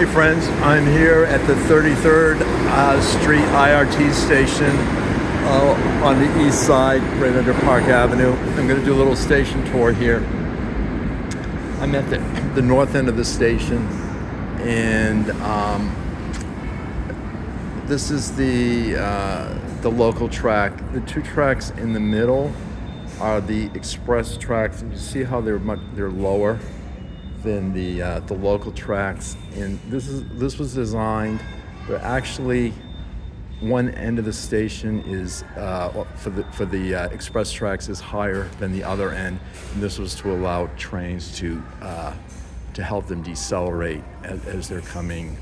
Hey friends, I'm here at the 33rd Street IRT station on the east side, right under Park Avenue. I'm going to do a little station tour here. I'm at the north end of the station, and this is the local track. The two tracks in the middle are the express tracks. You see how they're lower than the local tracks, and this was designed. But actually, one end of the station is for the express tracks is higher than the other end, and this was to allow trains to help them decelerate as they're coming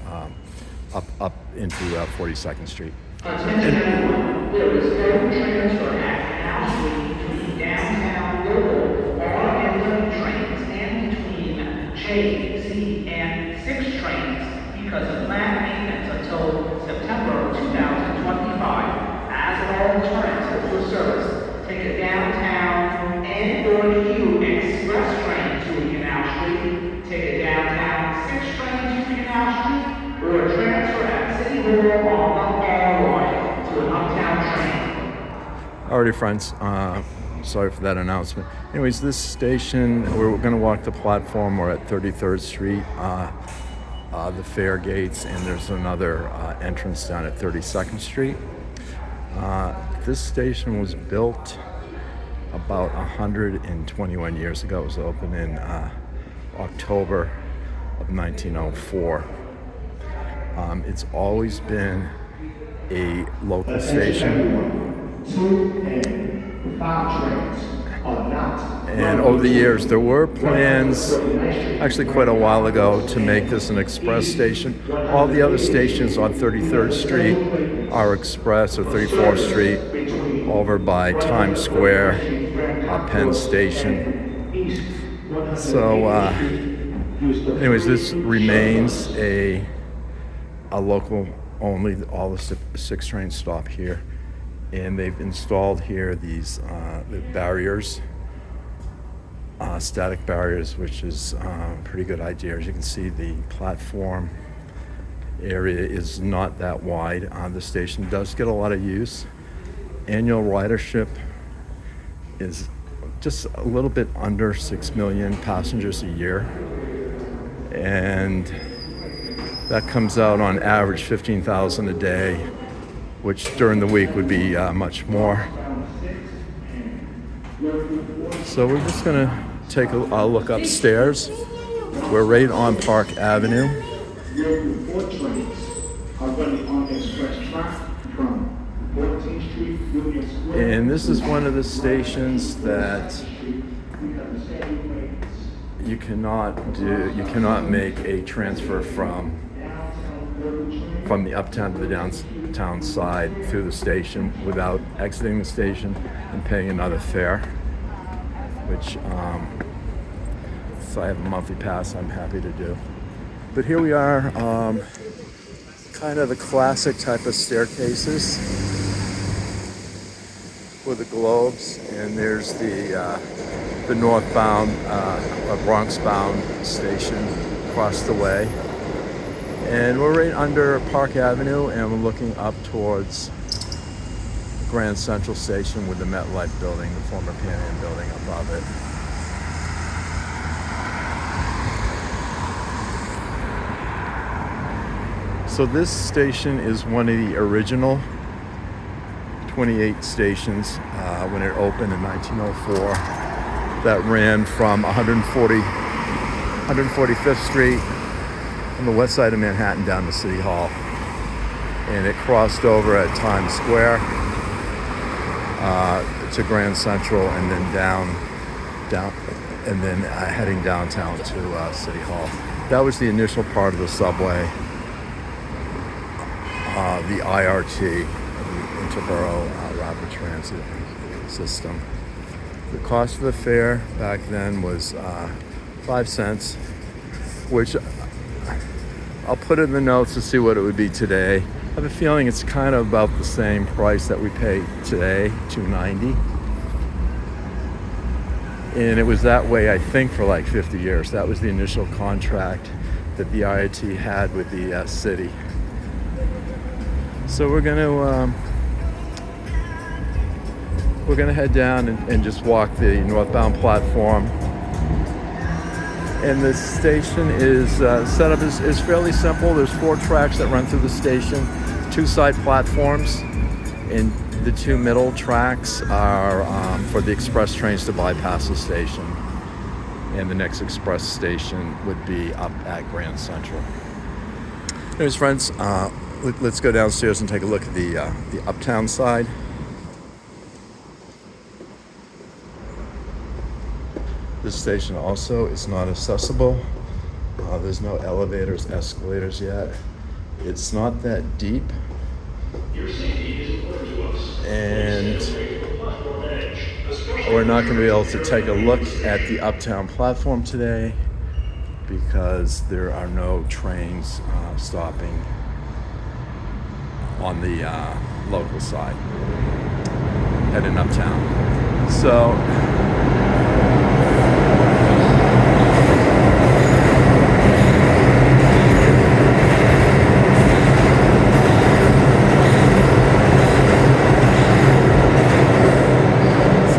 up into 42nd Street. Attention everyone, there is no transfer at Canal Street between downtown local or intermittent trains and between J, Z, and 6 trains because of planned maintenance until September 2025. As all returns for service, take a downtown and or Q express train to Canal Street, take a downtown 6 train to Canal Street, or a transfer at City Hall on the R-Line to an Uptown train. Alrighty, friends. Sorry for that announcement. Anyways, this station, we're going to walk the platform. We're at 33rd Street, the fare gates, and there's another entrance down at 32nd Street. This station was built about 121 years ago. It was opened in October of 1904. It's always been a local station. 2 and 5 trains are not. And over the years, there were plans, actually quite a while ago, to make this an express station. All the other stations on 33rd Street are express, or 34th Street, over by Times Square, Penn Station. So, anyways, this remains a local only. All the 6 trains stop here, and they've installed here these the barriers, static barriers, which is a pretty good idea. As you can see, the platform area is not that wide. The station does get a lot of use. Annual ridership is just a little bit under 6 million passengers a year, and that comes out on average 15,000 a day, which during the week would be much more. So we're just gonna take a look upstairs. We're right on Park Avenue. And this is one of the stations that you cannot make a transfer from the Uptown to the downtown side through the station without exiting the station and paying another fare, which so I have a monthly pass I'm happy to do. But here we are, kind of the classic type of staircases with the globes, and there's the northbound or Bronx-bound station across the way. And we're right under Park Avenue, and we're looking up towards Grand Central Station with the MetLife building, the former Pan Am building above it. So this station is one of the original 28 stations when it opened in 1904 that ran from 145th Street on the west side of Manhattan down to City Hall, and it crossed over at Times Square to Grand Central, and then down, and then heading downtown to City Hall. That was the initial part of the subway, the IRT, the Interborough Rapid Transit System. The cost of the fare back then was 5 cents, which I'll put in the notes to see what it would be today. I have a feeling it's kind of about the same price that we pay today, $2.90. And it was that way, I think, for like 50 years. That was the initial contract that the IRT had with the city. So we're gonna head down and just walk the northbound platform. And the station is set up is fairly simple. There's 4 tracks that run through the station, 2 side platforms, and the 2 middle tracks are for the express trains to bypass the station. And the next express station would be up at Grand Central. Anyways, friends, let's go downstairs and take a look at the Uptown side. This station also is not accessible. There's no elevators, escalators yet. It's not that deep. And we're not going to be able to take a look at the Uptown platform today because there are no trains stopping on the local side heading Uptown. So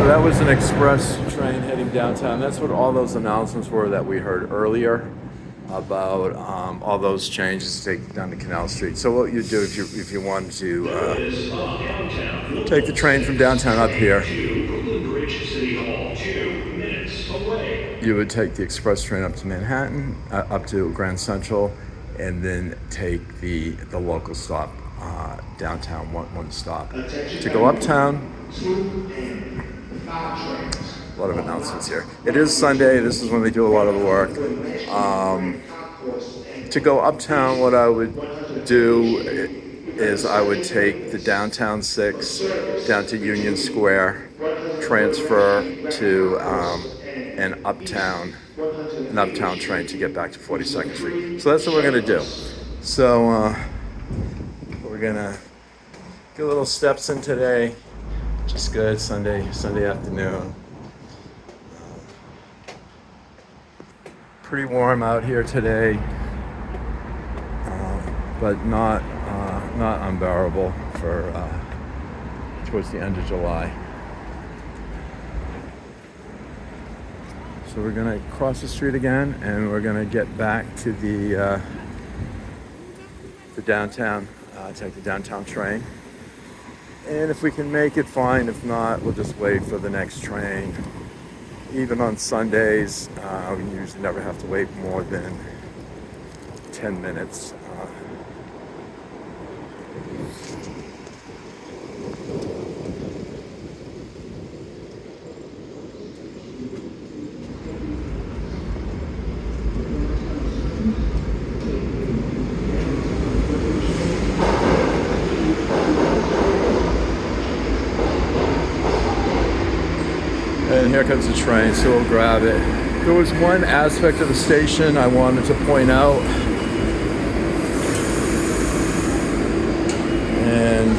that was an express train heading downtown. That's what all those announcements were that we heard earlier about all those changes to take down to Canal Street. So what you do if you wanted to take the train from downtown up here, you would take the express train up to Manhattan, up to Grand Central, and then take the local stop downtown, one stop. To go uptown, a lot of announcements here. It is Sunday. This is when they do a lot of the work. To go uptown, what I would do is I would take the downtown 6 down to Union Square, transfer to an uptown train to get back to 42nd Street. So that's what we're gonna do. So we're gonna get little steps in today. Just good Sunday afternoon. Pretty warm out here today, but not unbearable for towards the end of July. So we're gonna cross the street again, and we're gonna get back to the downtown. Take the downtown train. And if we can make it, fine. If not, we'll just wait for the next train. Even on Sundays, we usually never have to wait more than 10 minutes. And here comes the train, so we'll grab it. There was one aspect of the station I wanted to point out. And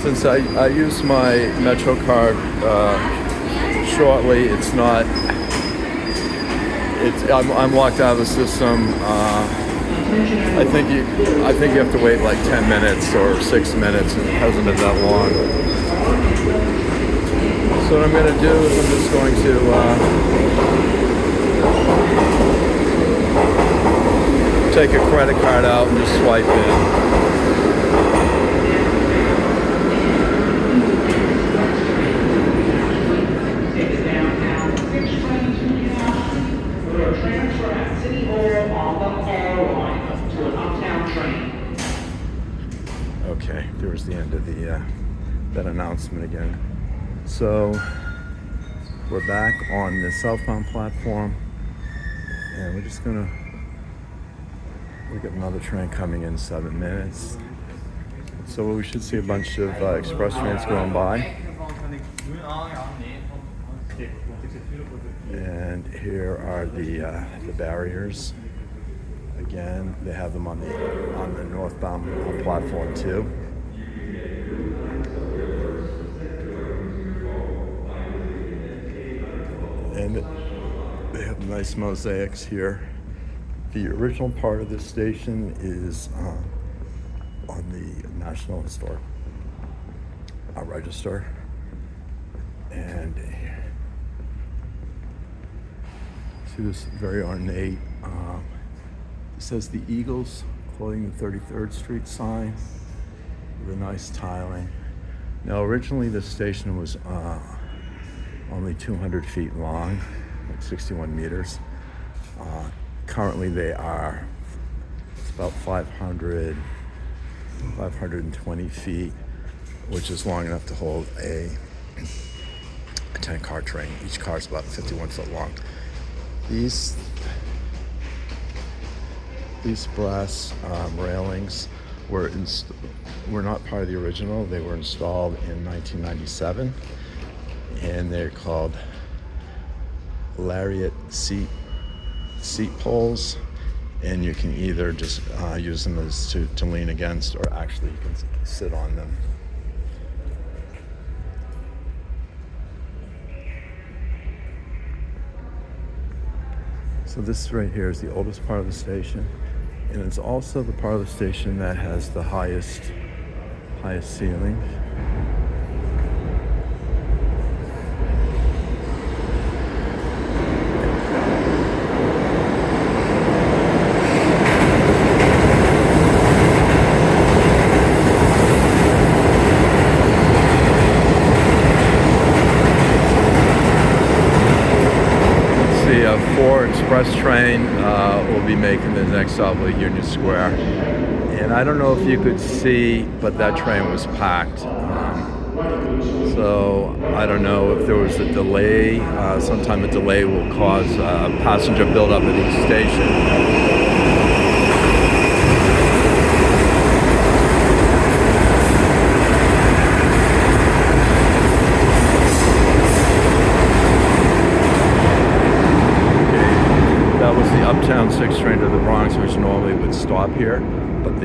since I use my MetroCard shortly, I'm locked out of the system. I think you have to wait like 10 minutes or 6 minutes, and it hasn't been that long. So what I'm going to do is I'm just going to take a credit card out and just swipe in. Okay, there was the end of that announcement again. So we're back on the Southbound platform, and we got another train coming in 7 minutes. So we should see a bunch of express trains going by. And here are the barriers. Again, they have them on the northbound platform too. And they have nice mosaics here. The original part of this station is on the National Historic Register. And see this very ornate, it says the Eagles quoting the 33rd Street sign with a nice tiling. Now originally this station was only 200 feet long, like 61 meters. Currently they are, it's about 520 feet, which is long enough to hold a 10-car train. Each car is about 51 foot long. These brass railings were not part of the original. They were installed in 1997, and they're called Liarat seat poles, and you can either just use them as to lean against, or actually you can sit on them. So this right here is the oldest part of the station, and it's also the part of the station that has the highest ceiling. Express train will be making the next stop at Union Square, and I don't know if you could see, but that train was packed. So I don't know if there was a delay. Sometime a delay will cause passenger buildup at each station. Uptown 6 train to the Bronx, which normally would stop here, but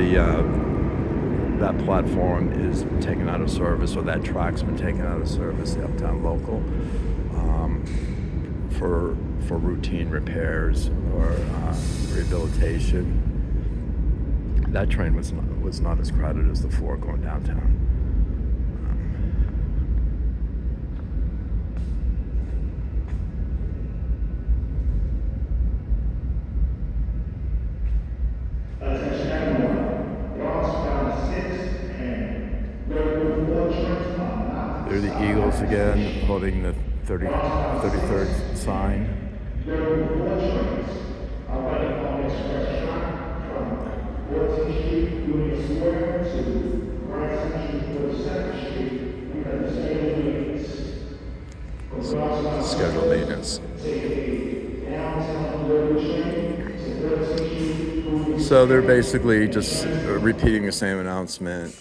that platform is taken out of service, or that track's been taken out of service, the Uptown local, for routine repairs or rehabilitation. That train was not as crowded as the 4 going downtown. Attention everyone, Southbound 6 and local 4 trains are not. They're the Eagles again, holding the 33rd sign. Local 4 trains are running on express track from 14th Street, Union Square to Grand Central 42nd Street because the Scheduled maintenance. Take a downtown local train to 13th Street. So they're basically just repeating the same announcement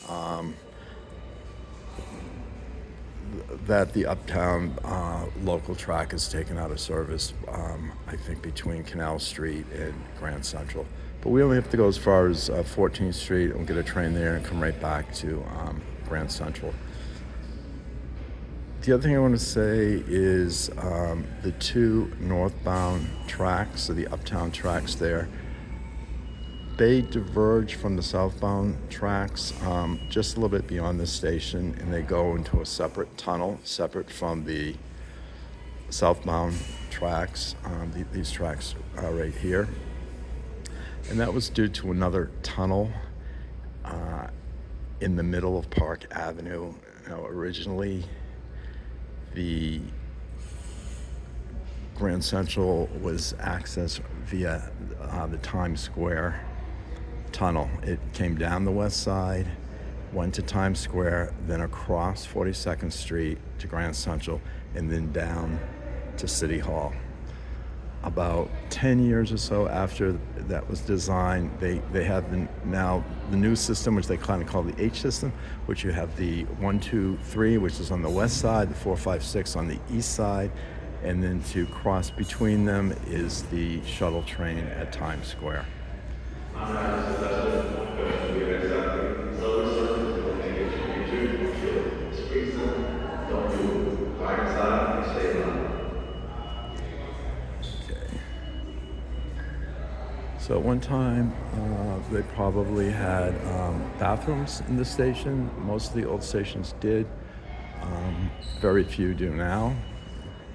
that the Uptown local track is taken out of service, I think between Canal Street and Grand Central. But we only have to go as far as 14th Street and get a train there and come right back to Grand Central. The other thing I want to say is the 2 northbound tracks, so the Uptown tracks there, they diverge from the southbound tracks just a little bit beyond the station, and they go into a separate tunnel, separate from the southbound tracks. These tracks are right here. And that was due to another tunnel in the middle of Park Avenue. Now, originally, the Grand Central was accessed via the Times Square tunnel. It came down the west side, went to Times Square, then across 42nd Street to Grand Central, and then down to City Hall. About 10 years or so after that was designed, they have now the new system, which they kind of call the H system, which you have the 1, 2, 3, which is on the west side, the 4, 5, 6 on the east side, and then to cross between them is the shuttle train at Times Square. So at one time, they probably had bathrooms in the station. Most of the old stations did. Very few do now,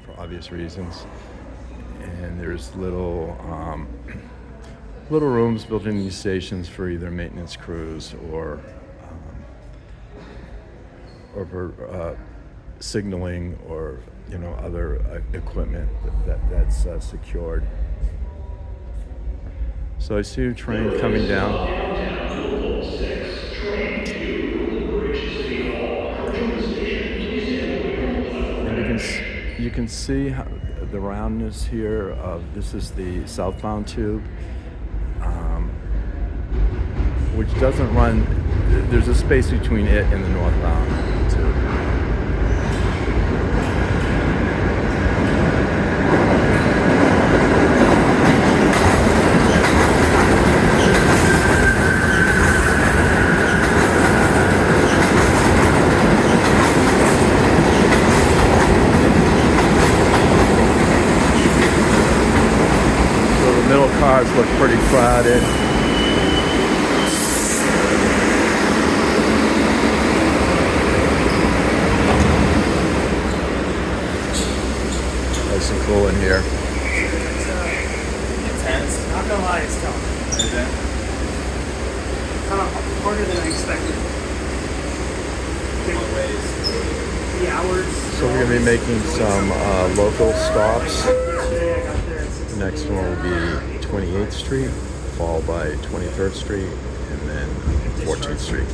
for obvious reasons. And there's little rooms built in these stations for either maintenance crews or for signaling or other equipment that's secured. So I see a train coming down. And you can see how the roundness here of this is the Southbound tube, which doesn't run. There's a space between it and the northbound tube. Cars look pretty crowded. Nice and cool in here. It's intense. Not gonna lie, it's tough. Is it? Kind of harder than I expected. What ways? The hours. So we're gonna be making some local stops. Yesterday I got there at 6. Next one will be 28th Street, followed by 23rd Street, and then 14th Street.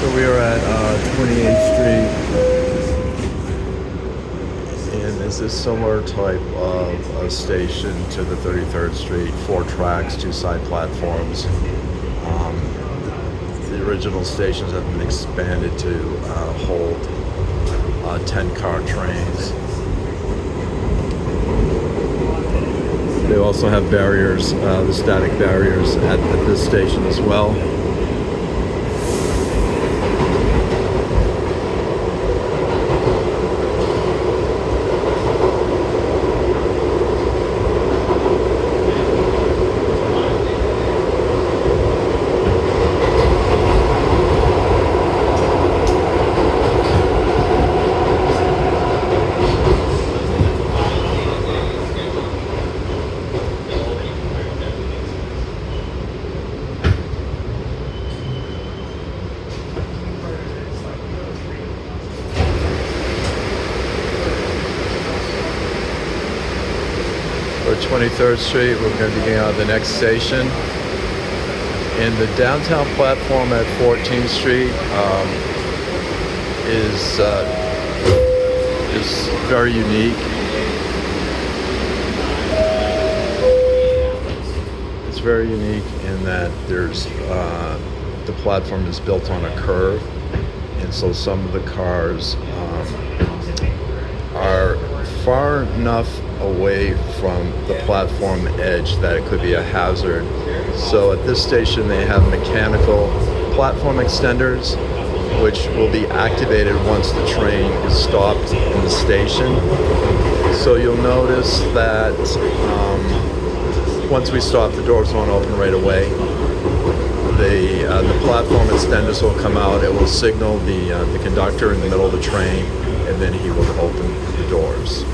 So we are at 28th Street, and this is similar type of a station to the 33rd Street, 4 tracks, 2 side platforms. The original stations have been expanded to hold 10-car trains. They also have barriers, the static barriers at this station as well. For 23rd Street, we're going to be getting on the next station. And the downtown platform at 14th Street is very unique. It's very unique in that there's the platform is built on a curve, and so some of the cars are far enough away from the platform edge that it could be a hazard. So at this station they have mechanical platform extenders which will be activated once the train is stopped in the station. So you'll notice that once we stop, the doors won't open right away. The platform extenders will come out. It will signal the conductor in the middle of the train, and then he will open the doors.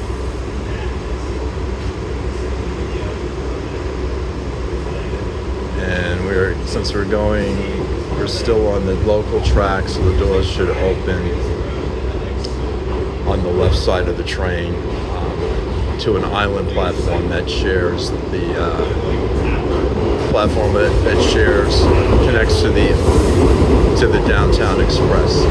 since we're still on the local track, so the doors should open on the left side of the train to an island platform that shares the platform that shares connects to the downtown express.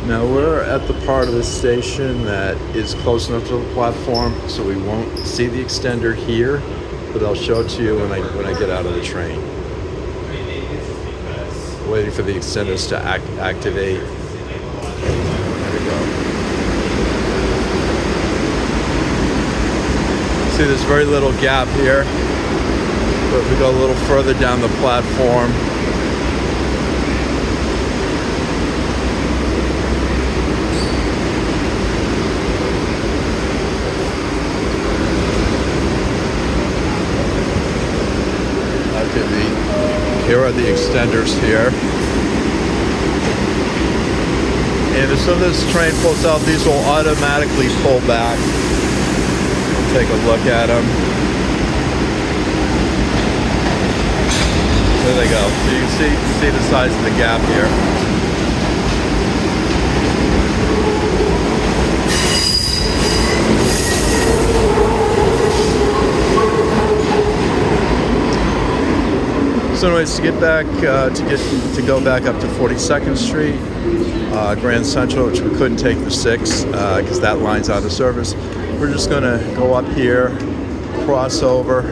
Now we're at the part of the station that is close enough to the platform, so we won't see the extender here, but I'll show it to you when I get out of the train. Waiting for the extenders to activate. There we go. See, there's very little gap here, but if we go a little further down the platform, here are the extenders here. And as soon as this train pulls out, these will automatically pull back. Take a look at them. There they go. So you can see the size of the gap here. So anyways, to get back, to go back up to 42nd Street, Grand Central, which we couldn't take the 6 because that line's out of service. We're just gonna go up here, cross over.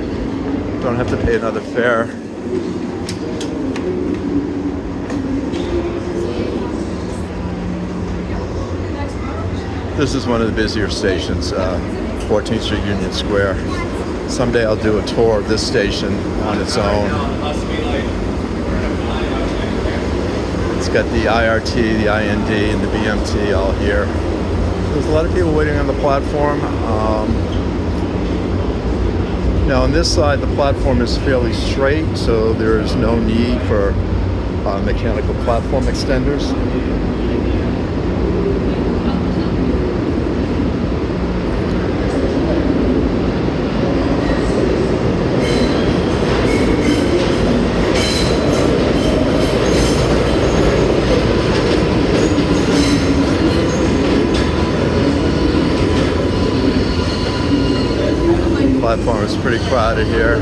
Don't have to pay another fare. This is one of the busier stations, 14th Street, Union Square. Someday I'll do a tour of this station on its own. It's got the IRT, the IND, and the BMT all here. There's a lot of people waiting on the platform. Now on this side, the platform is fairly straight, so there is no need for mechanical platform extenders. Platform is pretty crowded here.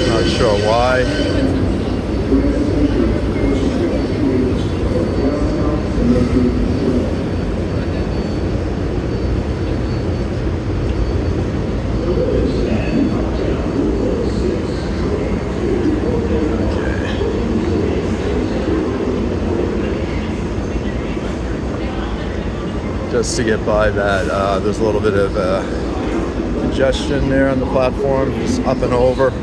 Not sure why. Okay. Just to get by that, there's a little bit of congestion there on the platform, just up and over.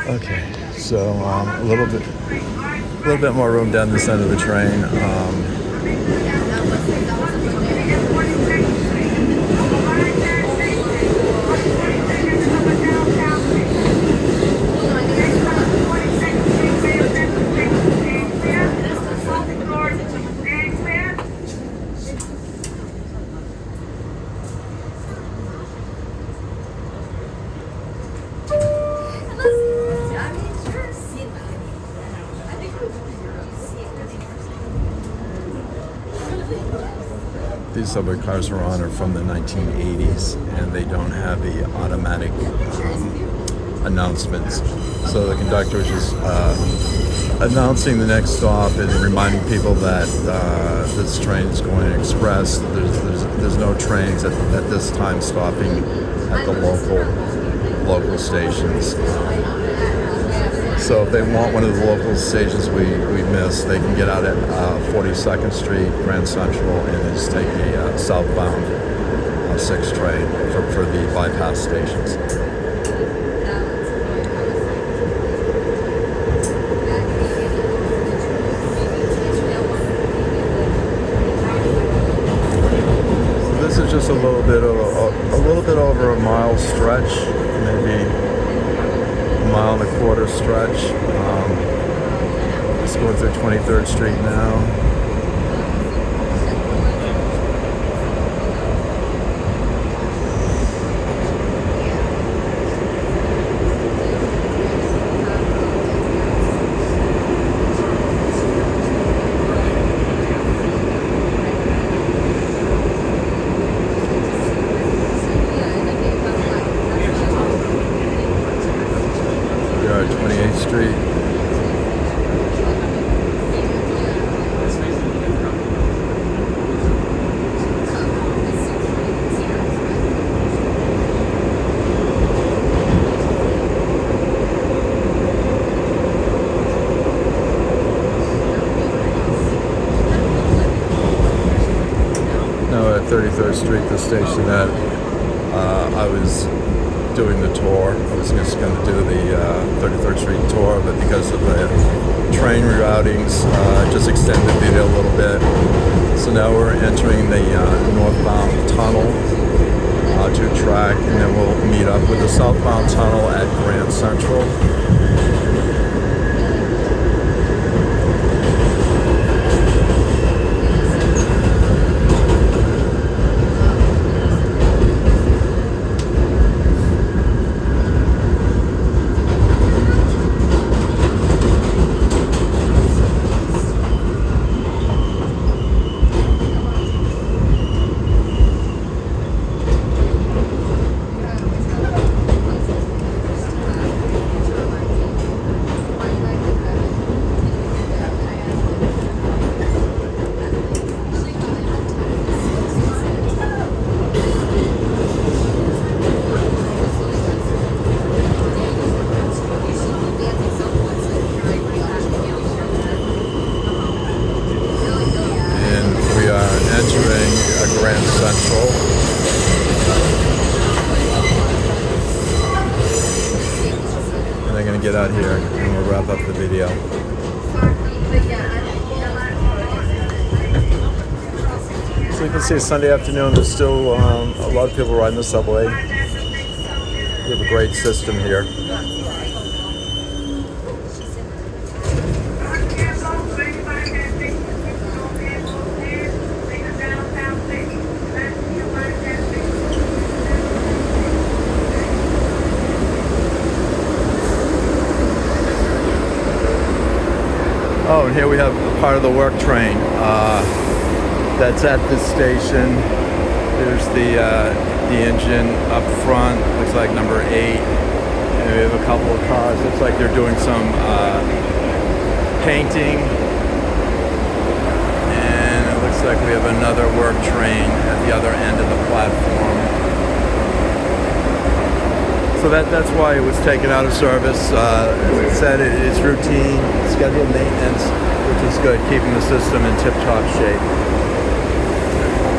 Okay, so a little bit more room down this end of the train. These subway cars we're on are from the 1980s, and they don't have the automatic announcements. So the conductor was just announcing the next stop and reminding people that this train is going express. There's no trains at this time stopping at the local stations. So if they want one of the local stations we missed, they can get out at 42nd Street, Grand Central, and just take a southbound 6 train for the bypass stations. So this is just a little bit over a mile stretch, maybe a mile and a quarter stretch. Just going through 23rd Street now. We're at 28th Street. Now at 33rd Street, the station that I was doing the tour. I was just going to do the 33rd Street tour, but because of the train reroutings, just extended the video a little bit. So now we're entering the northbound tunnel to track, and then we'll meet up with the southbound tunnel at Grand Central. Grand Central. And I'm going to get out here and we'll wrap up the video. So you can see Sunday afternoon, there's still a lot of people riding the subway. We have a great system here. Oh, and here we have part of the work train that's at this station. There's the engine up front, looks like number 8. And we have a couple of cars. Looks like they're doing some painting. And it looks like we have another work train at the other end of the platform. So that's why it was taken out of service. As I said, it is routine, scheduled maintenance, which is good, keeping the system in tip-top shape.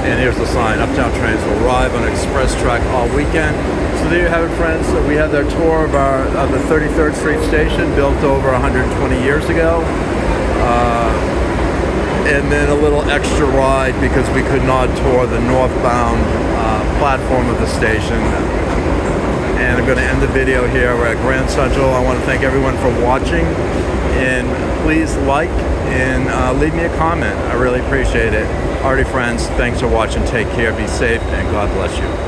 And here's the sign: Uptown trains will arrive on express track all weekend. So there you have it, friends. So we had their tour of the 33rd Street station, built over 120 years ago. And then a little extra ride because we could not tour the northbound platform of the station. And I'm going to end the video here. We're at Grand Central. I want to thank everyone for watching. And please like and leave me a comment. I really appreciate it. Alrighty, friends. Thanks for watching. Take care. Be safe. And God bless you.